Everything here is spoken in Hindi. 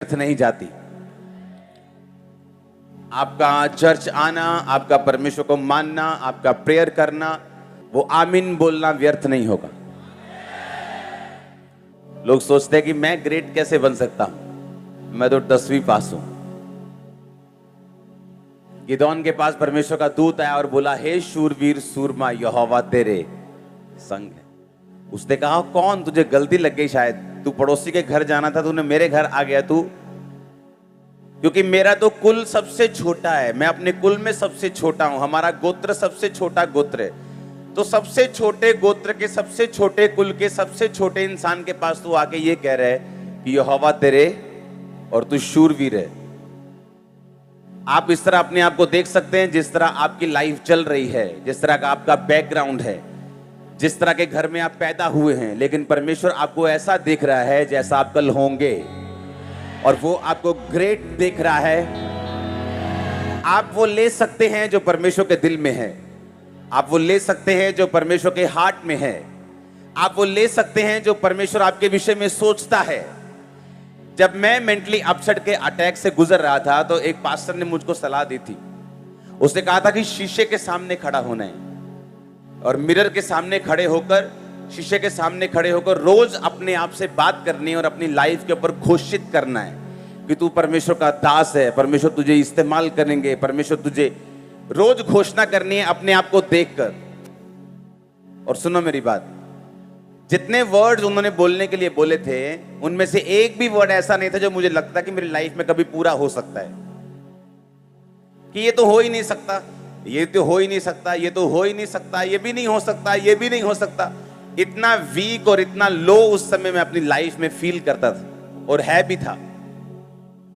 अर्थ नहीं जाती। आपका चर्च आना, आपका परमेश्वर को मानना, आपका प्रेयर करना, वो आमीन बोलना व्यर्थ नहीं होगा। लोग सोचते हैं कि मैं ग्रेट कैसे बन सकता हूं, मैं तो 10वीं पास हूं। गिदोन के पास परमेश्वर का दूत आया और बोला, हे शूरवीर सूरमा, यहोवा तेरे संग है। उसने कहा, कौन, तुझे गलती लग गई शायद, तू पड़ोसी के घर जाना था, तूने मेरे घर आ गया तू, क्योंकि मेरा तो कुल सबसे छोटा है, मैं अपने कुल में सबसे छोटा हूं, हमारा गोत्र सबसे छोटा गोत्र है। तो सबसे छोटे गोत्र के सबसे छोटे कुल के सबसे छोटे इंसान के पास तू आके ये कह रहा है कि यहोवा तेरे और तू शूरवीर है। आप इस तरह अपने आप को देख सकते हैं, जिस तरह आपकी लाइफ चल रही है, जिस तरह का आपका बैकग्राउंड है, जिस तरह के घर में आप पैदा हुए हैं, लेकिन परमेश्वर आपको ऐसा देख रहा है जैसा आप कल होंगे, और वो आपको ग्रेट देख रहा है। आप वो ले सकते हैं जो परमेश्वर के दिल में है, आप वो ले सकते हैं जो परमेश्वर के हार्ट में है, आप वो ले सकते हैं जो परमेश्वर आपके विषय में सोचता है। जब मैं मेंटली अपसेट के अटैक से गुजर रहा था, तो एक पास्टर ने मुझको सलाह दी थी। उसने कहा था कि शीशे के सामने खड़ा होना है और मिरर के सामने खड़े होकर, शीशे के सामने खड़े होकर रोज अपने आप से बात करनी है और अपनी लाइफ के ऊपर घोषित करना है कि तू परमेश्वर का दास है, परमेश्वर तुझे इस्तेमाल करेंगे, परमेश्वर तुझे, रोज घोषणा करनी है अपने आप को देखकर। और सुनो मेरी बात, जितने वर्ड्स उन्होंने बोलने के लिए बोले थे, उनमें से एक भी वर्ड ऐसा नहीं था जो मुझे लगता कि मेरी लाइफ में कभी पूरा हो सकता है, कि ये तो हो ही नहीं सकता, ये तो हो ही नहीं सकता, ये तो हो ही नहीं सकता, ये भी नहीं हो सकता, ये भी नहीं हो सकता। इतना वीक और इतना लो उस समय मैं अपनी लाइफ में फील करता था, और है भी था।